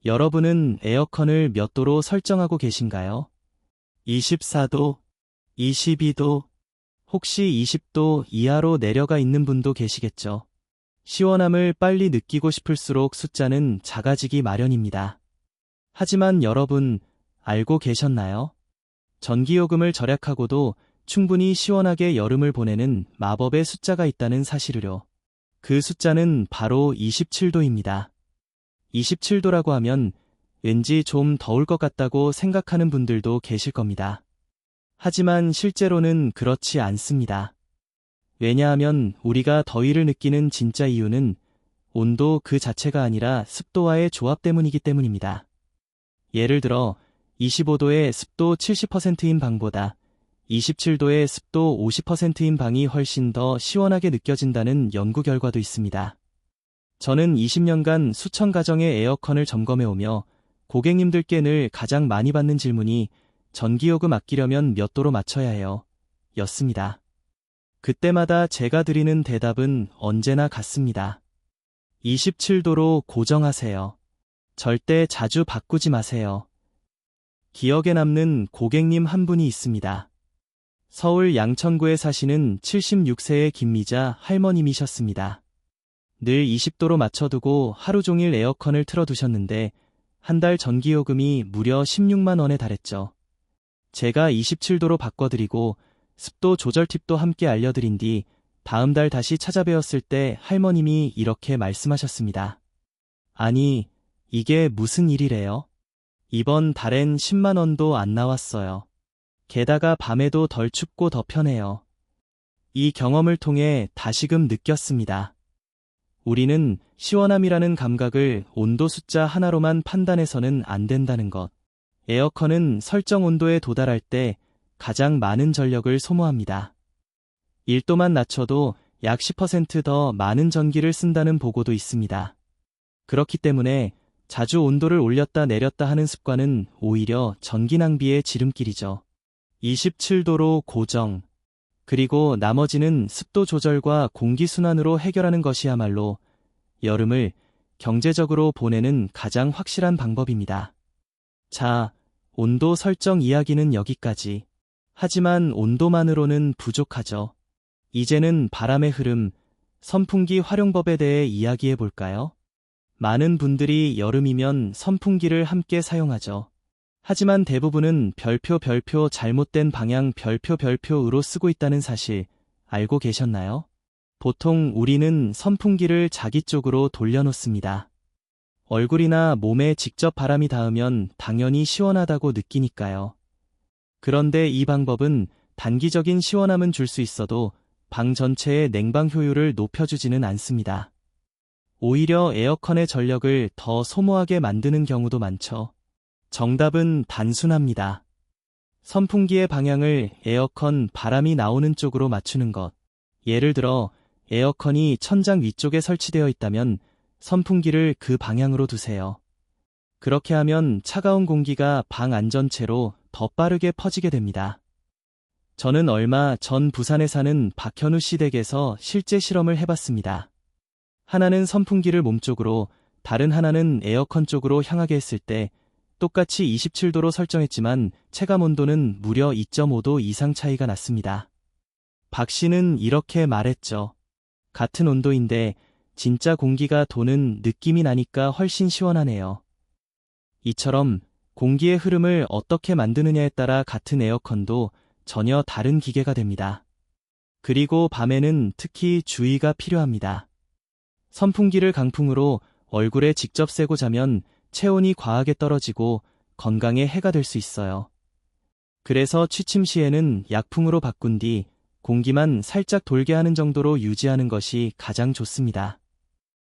여러분은 에어컨을 몇 도로 설정하고 계신가요? 24도, 22도, 혹시 20도 이하로 내려가 있는 분도 계시겠죠. 시원함을 빨리 느끼고 싶을수록 숫자는 작아지기 마련입니다. 하지만 여러분, 알고 계셨나요? 전기요금을 절약하고도 충분히 시원하게 여름을 보내는 마법의 숫자가 있다는 사실을요. 그 숫자는 바로 27도입니다. 27도라고 하면 왠지 좀 더울 것 같다고 생각하는 분들도 계실 겁니다. 하지만 실제로는 그렇지 않습니다. 왜냐하면 우리가 더위를 느끼는 진짜 이유는 온도 그 자체가 아니라 습도와의 조합 때문이기 때문입니다. 예를 들어 25도의 습도 70%인 방보다 27도의 습도 50%인 방이 훨씬 더 시원하게 느껴진다는 연구 결과도 있습니다. 저는 20년간 수천 가정의 에어컨을 점검해오며 고객님들께 늘 가장 많이 받는 질문이 전기요금 아끼려면 몇 도로 맞춰야 해요? 였습니다. 그때마다 제가 드리는 대답은 언제나 같습니다. 27도로 고정하세요. 절대 자주 바꾸지 마세요. 기억에 남는 고객님 한 분이 있습니다. 서울 양천구에 사시는 76세의 김미자 할머님이셨습니다. 늘 20도로 맞춰두고 하루 종일 에어컨을 틀어두셨는데 한 달 전기요금이 무려 16만 원에 달했죠. 제가 27도로 바꿔드리고 습도 조절 팁도 함께 알려드린 뒤 다음 달 다시 찾아뵈었을 때 할머님이 이렇게 말씀하셨습니다. 아니, 이게 무슨 일이래요? 이번 달엔 10만 원도 안 나왔어요. 게다가 밤에도 덜 춥고 더 편해요. 이 경험을 통해 다시금 느꼈습니다. 우리는 시원함이라는 감각을 온도 숫자 하나로만 판단해서는 안 된다는 것. 에어컨은 설정 온도에 도달할 때 가장 많은 전력을 소모합니다. 1도만 낮춰도 약 10% 더 많은 전기를 쓴다는 보고도 있습니다. 그렇기 때문에 자주 온도를 올렸다 내렸다 하는 습관은 오히려 전기 낭비의 지름길이죠. 27도로 고정, 그리고 나머지는 습도 조절과 공기순환으로 해결하는 것이야말로 여름을 경제적으로 보내는 가장 확실한 방법입니다. 자, 온도 설정 이야기는 여기까지. 하지만 온도만으로는 부족하죠. 이제는 바람의 흐름, 선풍기 활용법에 대해 이야기해 볼까요? 많은 분들이 여름이면 선풍기를 함께 사용하죠. 하지만 대부분은 별표 잘못된 방향 별표으로 쓰고 있다는 사실 알고 계셨나요? 보통 우리는 선풍기를 자기 쪽으로 돌려놓습니다. 얼굴이나 몸에 직접 바람이 닿으면 당연히 시원하다고 느끼니까요. 그런데 이 방법은 단기적인 시원함은 줄 수 있어도 방 전체의 냉방 효율을 높여주지는 않습니다. 오히려 에어컨의 전력을 더 소모하게 만드는 경우도 많죠. 정답은 단순합니다. 선풍기의 방향을 에어컨 바람이 나오는 쪽으로 맞추는 것. 예를 들어 에어컨이 천장 위쪽에 설치되어 있다면 선풍기를 그 방향으로 두세요. 그렇게 하면 차가운 공기가 방 안전체로 더 빠르게 퍼지게 됩니다. 저는 얼마 전 부산에 사는 박현우 씨 댁에서 실제 실험을 해봤습니다. 하나는 선풍기를 몸쪽으로, 다른 하나는 에어컨 쪽으로 향하게 했을 때 똑같이 27도로 설정했지만 체감 온도는 무려 2.5도 이상 차이가 났습니다. 박 씨는 이렇게 말했죠. 같은 온도인데 진짜 공기가 도는 느낌이 나니까 훨씬 시원하네요. 이처럼 공기의 흐름을 어떻게 만드느냐에 따라 같은 에어컨도 전혀 다른 기계가 됩니다. 그리고 밤에는 특히 주의가 필요합니다. 선풍기를 강풍으로 얼굴에 직접 쐬고 자면 체온이 과하게 떨어지고 건강에 해가 될 수 있어요. 그래서 취침 시에는 약풍으로 바꾼 뒤 공기만 살짝 돌게 하는 정도로 유지하는 것이 가장 좋습니다.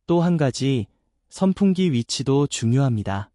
또 한 가지, 선풍기 위치도 중요합니다.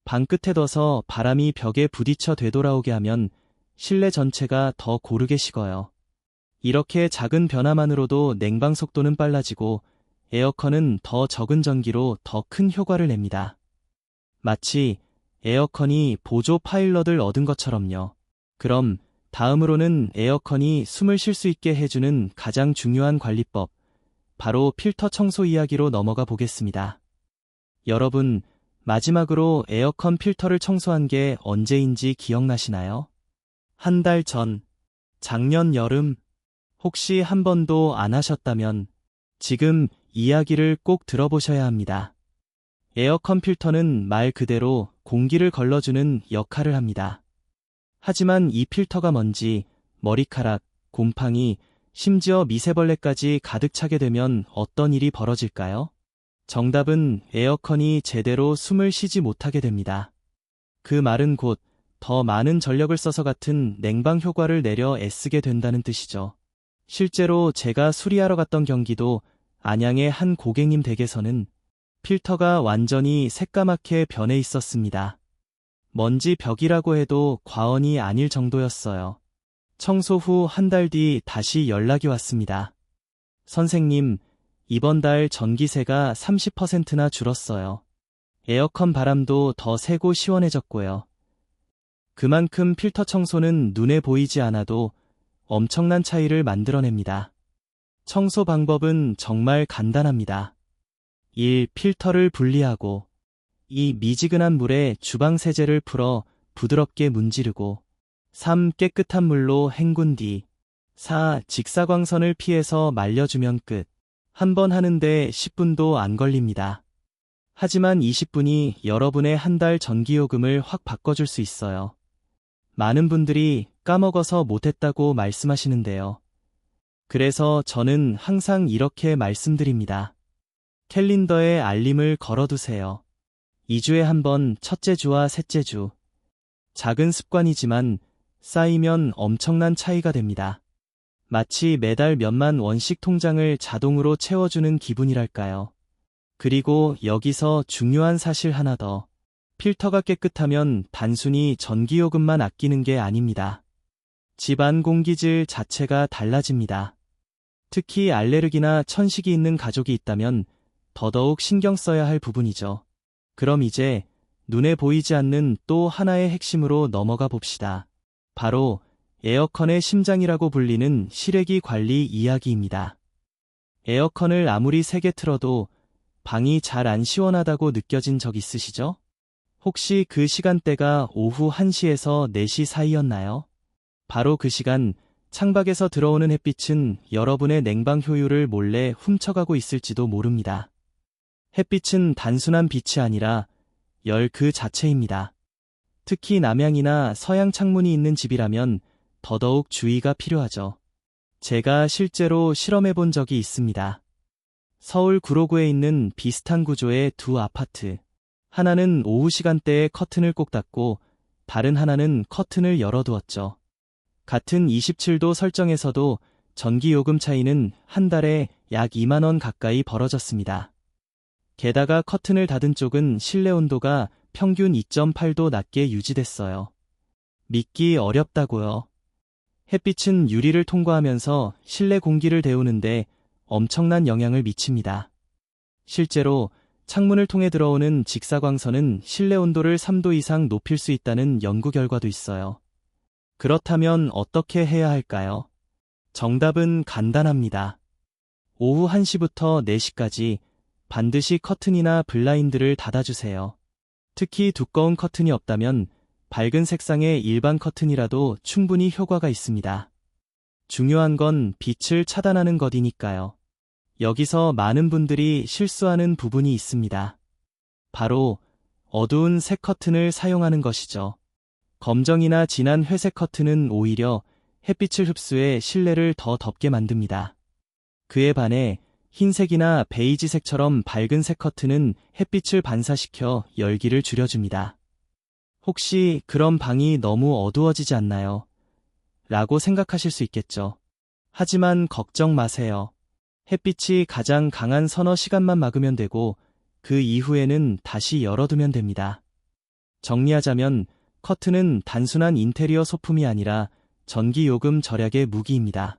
방 끝에 둬서 바람이 벽에 부딪혀 되돌아오게 하면 실내 전체가 더 고르게 식어요. 이렇게 작은 변화만으로도 냉방 속도는 빨라지고 에어컨은 더 적은 전기로 더 큰 효과를 냅니다. 마치 에어컨이 보조 파일럿을 얻은 것처럼요. 그럼 다음으로는 에어컨이 숨을 쉴 수 있게 해주는 가장 중요한 관리법, 바로 필터 청소 이야기로 넘어가 보겠습니다. 여러분, 마지막으로 에어컨 필터를 청소한 게 언제인지 기억나시나요? 한 달 전, 작년 여름, 혹시 한 번도 안 하셨다면 지금 이야기를 꼭 들어보셔야 합니다. 에어컨 필터는 말 그대로 공기를 걸러주는 역할을 합니다. 하지만 이 필터가 먼지, 머리카락, 곰팡이, 심지어 미세벌레까지 가득 차게 되면 어떤 일이 벌어질까요? 정답은 에어컨이 제대로 숨을 쉬지 못하게 됩니다. 그 말은 곧 더 많은 전력을 써서 같은 냉방 효과를 내려 애쓰게 된다는 뜻이죠. 실제로 제가 수리하러 갔던 경기도 안양의 한 고객님 댁에서는 필터가 완전히 새까맣게 변해 있었습니다. 먼지 벽이라고 해도 과언이 아닐 정도였어요. 청소 후 한 달 뒤 다시 연락이 왔습니다. 선생님, 이번 달 전기세가 30%나 줄었어요. 에어컨 바람도 더 새고 시원해졌고요. 그만큼 필터 청소는 눈에 보이지 않아도 엄청난 차이를 만들어냅니다. 청소 방법은 정말 간단합니다. 1. 필터를 분리하고 2. 미지근한 물에 주방 세제를 풀어 부드럽게 문지르고 3. 깨끗한 물로 헹군 뒤 4. 직사광선을 피해서 말려주면 끝. 한 번 하는데 10분도 안 걸립니다. 하지만 20분이 여러분의 한 달 전기요금을 확 바꿔줄 수 있어요. 많은 분들이 까먹어서 못했다고 말씀하시는데요. 그래서 저는 항상 이렇게 말씀드립니다. 캘린더에 알림을 걸어두세요. 2주에 한 번 첫째 주와 셋째 주. 작은 습관이지만 쌓이면 엄청난 차이가 됩니다. 마치 매달 몇만 원씩 통장을 자동으로 채워주는 기분이랄까요. 그리고 여기서 중요한 사실 하나 더. 필터가 깨끗하면 단순히 전기요금만 아끼는 게 아닙니다. 집안 공기질 자체가 달라집니다. 특히 알레르기나 천식이 있는 가족이 있다면 더더욱 신경 써야 할 부분이죠. 그럼 이제 눈에 보이지 않는 또 하나의 핵심으로 넘어가 봅시다. 바로 에어컨의 심장이라고 불리는 실외기 관리 이야기입니다. 에어컨을 아무리 세게 틀어도 방이 잘 안 시원하다고 느껴진 적 있으시죠? 혹시 그 시간대가 오후 1시에서 4시 사이였나요? 바로 그 시간 창밖에서 들어오는 햇빛은 여러분의 냉방 효율을 몰래 훔쳐가고 있을지도 모릅니다. 햇빛은 단순한 빛이 아니라 열 그 자체입니다. 특히 남향이나 서양 창문이 있는 집이라면 더더욱 주의가 필요하죠. 제가 실제로 실험해 본 적이 있습니다. 서울 구로구에 있는 비슷한 구조의 두 아파트. 하나는 오후 시간대에 커튼을 꼭 닫고 다른 하나는 커튼을 열어두었죠. 같은 27도 설정에서도 전기요금 차이는 한 달에 약 2만 원 가까이 벌어졌습니다. 게다가 커튼을 닫은 쪽은 실내 온도가 평균 2.8도 낮게 유지됐어요. 믿기 어렵다고요. 햇빛은 유리를 통과하면서 실내 공기를 데우는데 엄청난 영향을 미칩니다. 실제로 창문을 통해 들어오는 직사광선은 실내 온도를 3도 이상 높일 수 있다는 연구 결과도 있어요. 그렇다면 어떻게 해야 할까요? 정답은 간단합니다. 오후 1시부터 4시까지 반드시 커튼이나 블라인드를 닫아주세요. 특히 두꺼운 커튼이 없다면 밝은 색상의 일반 커튼이라도 충분히 효과가 있습니다. 중요한 건 빛을 차단하는 것이니까요. 여기서 많은 분들이 실수하는 부분이 있습니다. 바로 어두운 색 커튼을 사용하는 것이죠. 검정이나 진한 회색 커튼은 오히려 햇빛을 흡수해 실내를 더 덥게 만듭니다. 그에 반해 흰색이나 베이지색처럼 밝은 색 커튼은 햇빛을 반사시켜 열기를 줄여줍니다. 혹시 그런 방이 너무 어두워지지 않나요? 라고 생각하실 수 있겠죠. 하지만 걱정 마세요. 햇빛이 가장 강한 서너 시간만 막으면 되고 그 이후에는 다시 열어두면 됩니다. 정리하자면 커튼은 단순한 인테리어 소품이 아니라 전기요금 절약의 무기입니다.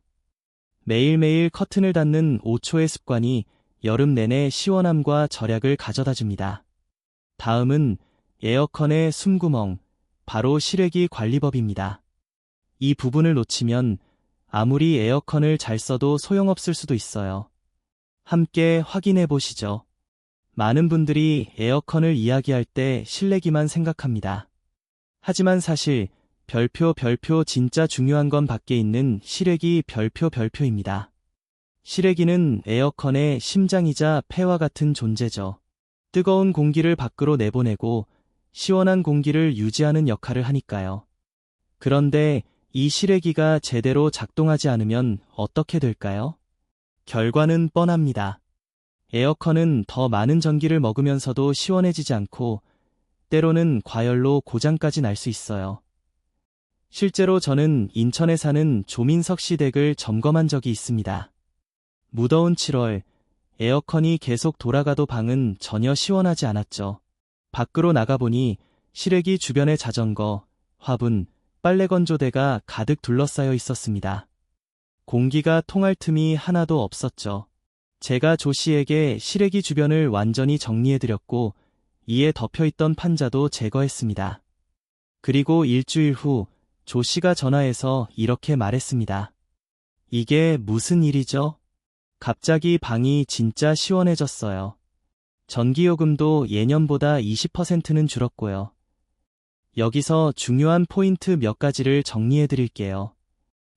매일매일 커튼을 닫는 5초의 습관이 여름 내내 시원함과 절약을 가져다 줍니다. 다음은 에어컨의 숨구멍, 바로 실외기 관리법입니다. 이 부분을 놓치면 아무리 에어컨을 잘 써도 소용없을 수도 있어요. 함께 확인해 보시죠. 많은 분들이 에어컨을 이야기할 때 실내기만 생각합니다. 하지만 사실 별표 진짜 중요한 건 밖에 있는 실외기 별표입니다. 실외기는 에어컨의 심장이자 폐와 같은 존재죠. 뜨거운 공기를 밖으로 내보내고 시원한 공기를 유지하는 역할을 하니까요. 그런데 이 실외기가 제대로 작동하지 않으면 어떻게 될까요? 결과는 뻔합니다. 에어컨은 더 많은 전기를 먹으면서도 시원해지지 않고 때로는 과열로 고장까지 날 수 있어요. 실제로 저는 인천에 사는 조민석 씨 댁을 점검한 적이 있습니다. 무더운 7월, 에어컨이 계속 돌아가도 방은 전혀 시원하지 않았죠. 밖으로 나가보니 실외기 주변에 자전거, 화분, 빨래 건조대가 가득 둘러싸여 있었습니다. 공기가 통할 틈이 하나도 없었죠. 제가 조 씨에게 실외기 주변을 완전히 정리해드렸고 이에 덮여있던 판자도 제거했습니다. 그리고 일주일 후 조 씨가 전화해서 이렇게 말했습니다. 이게 무슨 일이죠? 갑자기 방이 진짜 시원해졌어요. 전기요금도 예년보다 20%는 줄었고요. 여기서 중요한 포인트 몇 가지를 정리해 드릴게요.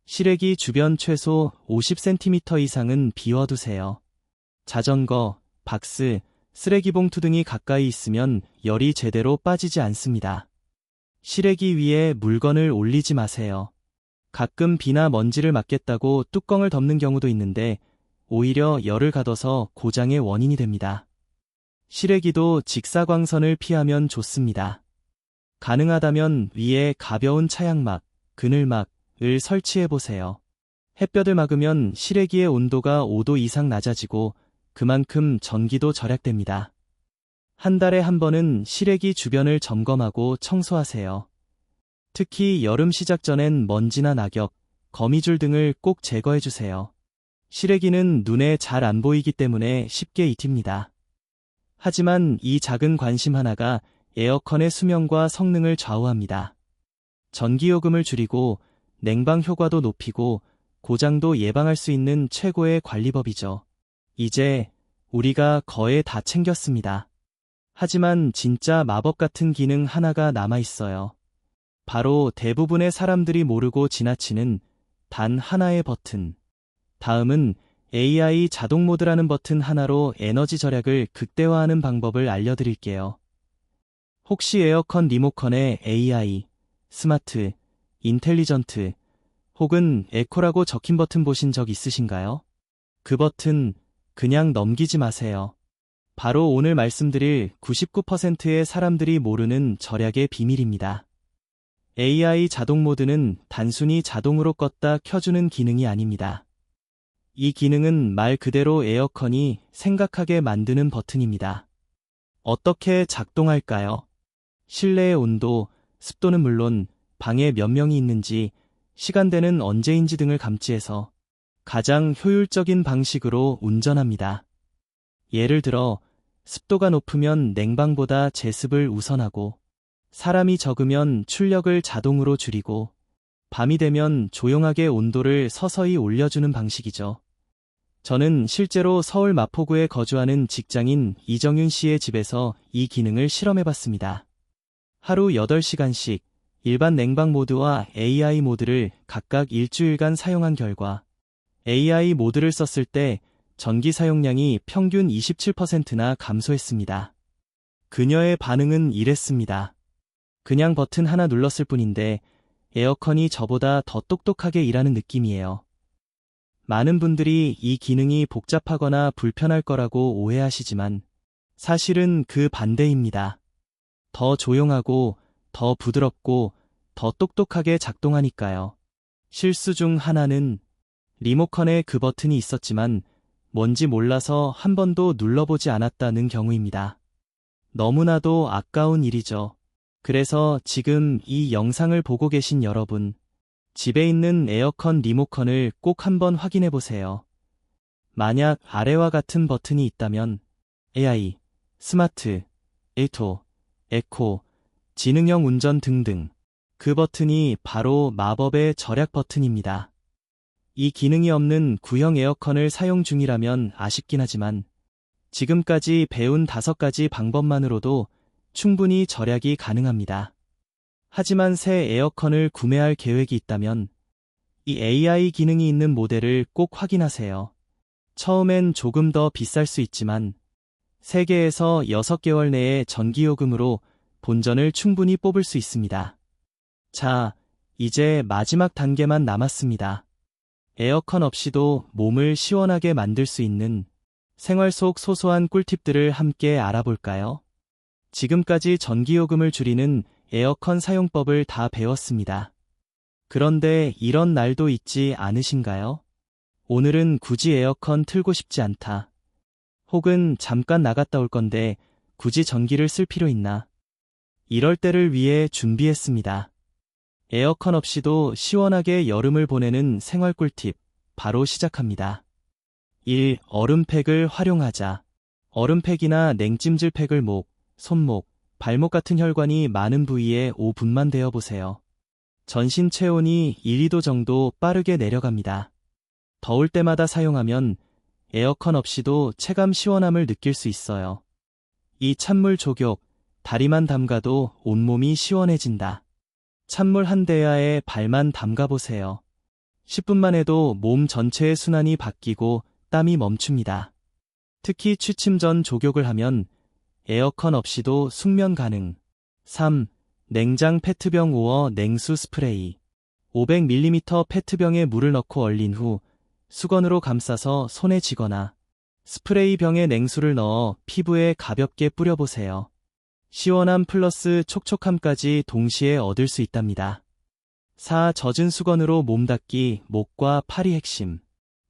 실외기 주변 최소 50cm 이상은 비워두세요. 자전거, 박스, 쓰레기 봉투 등이 가까이 있으면 열이 제대로 빠지지 않습니다. 실외기 위에 물건을 올리지 마세요. 가끔 비나 먼지를 막겠다고 뚜껑을 덮는 경우도 있는데 오히려 열을 가둬서 고장의 원인이 됩니다. 실외기도 직사광선을 피하면 좋습니다. 가능하다면 위에 가벼운 차양막, 그늘막을 설치해보세요. 햇볕을 막으면 실외기의 온도가 5도 이상 낮아지고 그만큼 전기도 절약됩니다. 한 달에 한 번은 실외기 주변을 점검하고 청소하세요. 특히 여름 시작 전엔 먼지나 낙엽, 거미줄 등을 꼭 제거해주세요. 실외기는 눈에 잘 안 보이기 때문에 쉽게 잊힙니다. 하지만 이 작은 관심 하나가 에어컨의 수명과 성능을 좌우합니다. 전기요금을 줄이고 냉방 효과도 높이고 고장도 예방할 수 있는 최고의 관리법이죠. 이제 우리가 거의 다 챙겼습니다. 하지만 진짜 마법 같은 기능 하나가 남아있어요. 바로 대부분의 사람들이 모르고 지나치는 단 하나의 버튼. 다음은 AI 자동 모드라는 버튼 하나로 에너지 절약을 극대화하는 방법을 알려드릴게요. 혹시 에어컨 리모컨에 AI, 스마트, 인텔리전트 혹은 에코라고 적힌 버튼 보신 적 있으신가요? 그 버튼 그냥 넘기지 마세요. 바로 오늘 말씀드릴 99%의 사람들이 모르는 절약의 비밀입니다. AI 자동 모드는 단순히 자동으로 껐다 켜주는 기능이 아닙니다. 이 기능은 말 그대로 에어컨이 생각하게 만드는 버튼입니다. 어떻게 작동할까요? 실내의 온도, 습도는 물론 방에 몇 명이 있는지, 시간대는 언제인지 등을 감지해서 가장 효율적인 방식으로 운전합니다. 예를 들어 습도가 높으면 냉방보다 제습을 우선하고 사람이 적으면 출력을 자동으로 줄이고 밤이 되면 조용하게 온도를 서서히 올려주는 방식이죠. 저는 실제로 서울 마포구에 거주하는 직장인 이정윤 씨의 집에서 이 기능을 실험해봤습니다. 하루 8시간씩 일반 냉방 모드와 AI 모드를 각각 일주일간 사용한 결과 AI 모드를 썼을 때 전기 사용량이 평균 27%나 감소했습니다. 그녀의 반응은 이랬습니다. 그냥 버튼 하나 눌렀을 뿐인데 에어컨이 저보다 더 똑똑하게 일하는 느낌이에요. 많은 분들이 이 기능이 복잡하거나 불편할 거라고 오해하시지만 사실은 그 반대입니다. 더 조용하고 더 부드럽고 더 똑똑하게 작동하니까요. 실수 중 하나는 리모컨에 그 버튼이 있었지만 뭔지 몰라서 한 번도 눌러보지 않았다는 경우입니다. 너무나도 아까운 일이죠. 그래서 지금 이 영상을 보고 계신 여러분, 집에 있는 에어컨 리모컨을 꼭 한번 확인해 보세요. 만약 아래와 같은 버튼이 있다면 AI, 스마트, 에코, 지능형 운전 등등 그 버튼이 바로 마법의 절약 버튼입니다. 이 기능이 없는 구형 에어컨을 사용 중이라면 아쉽긴 하지만 지금까지 배운 5가지 방법만으로도 충분히 절약이 가능합니다. 하지만 새 에어컨을 구매할 계획이 있다면 이 AI 기능이 있는 모델을 꼭 확인하세요. 처음엔 조금 더 비쌀 수 있지만 3개에서 6개월 내에 전기요금으로 본전을 충분히 뽑을 수 있습니다. 자, 이제 마지막 단계만 남았습니다. 에어컨 없이도 몸을 시원하게 만들 수 있는 생활 속 소소한 꿀팁들을 함께 알아볼까요? 지금까지 전기요금을 줄이는 에어컨 사용법을 다 배웠습니다. 그런데 이런 날도 있지 않으신가요? 오늘은 굳이 에어컨 틀고 싶지 않다. 혹은 잠깐 나갔다 올 건데 굳이 전기를 쓸 필요 있나? 이럴 때를 위해 준비했습니다. 에어컨 없이도 시원하게 여름을 보내는 생활 꿀팁, 바로 시작합니다. 1. 얼음팩을 활용하자. 얼음팩이나 냉찜질 팩을 목, 손목, 발목 같은 혈관이 많은 부위에 5분만 대어보세요. 전신 체온이 1, 2도 정도 빠르게 내려갑니다. 더울 때마다 사용하면 에어컨 없이도 체감 시원함을 느낄 수 있어요. 이 찬물 조격, 다리만 담가도 온몸이 시원해진다. 찬물 한 대야에 발만 담가보세요. 10분만 해도 몸 전체의 순환이 바뀌고 땀이 멈춥니다. 특히 취침 전 조격을 하면 에어컨 없이도 숙면 가능. 3. 냉장 페트병 5어 냉수 스프레이. 500ml 페트병에 물을 넣고 얼린 후 수건으로 감싸서 손에 쥐거나 스프레이 병에 냉수를 넣어 피부에 가볍게 뿌려보세요. 시원함 플러스 촉촉함까지 동시에 얻을 수 있답니다. 4. 젖은 수건으로 몸 닦기. 목과 팔이 핵심.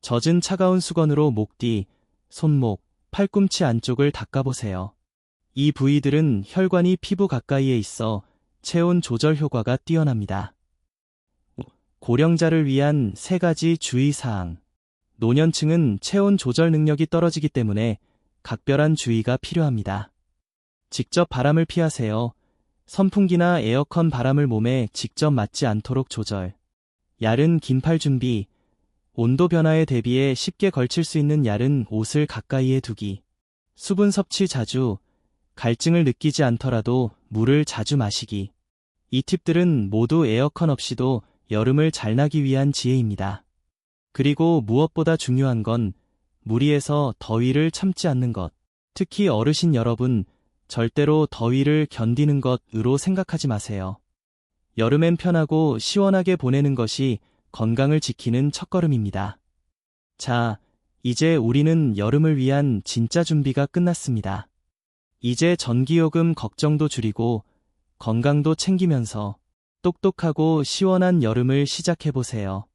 젖은 차가운 수건으로 목 뒤, 손목, 팔꿈치 안쪽을 닦아보세요. 이 부위들은 혈관이 피부 가까이에 있어 체온 조절 효과가 뛰어납니다. 고령자를 위한 3가지 주의사항. 노년층은 체온 조절 능력이 떨어지기 때문에 각별한 주의가 필요합니다. 직접 바람을 피하세요. 선풍기나 에어컨 바람을 몸에 직접 맞지 않도록 조절. 얇은 긴팔 준비. 온도 변화에 대비해 쉽게 걸칠 수 있는 얇은 옷을 가까이에 두기. 수분 섭취 자주. 갈증을 느끼지 않더라도 물을 자주 마시기. 이 팁들은 모두 에어컨 없이도 여름을 잘 나기 위한 지혜입니다. 그리고 무엇보다 중요한 건 무리해서 더위를 참지 않는 것. 특히 어르신 여러분, 절대로 더위를 견디는 것으로 생각하지 마세요. 여름엔 편하고 시원하게 보내는 것이 건강을 지키는 첫걸음입니다. 자, 이제 우리는 여름을 위한 진짜 준비가 끝났습니다. 이제 전기요금 걱정도 줄이고 건강도 챙기면서 똑똑하고 시원한 여름을 시작해보세요.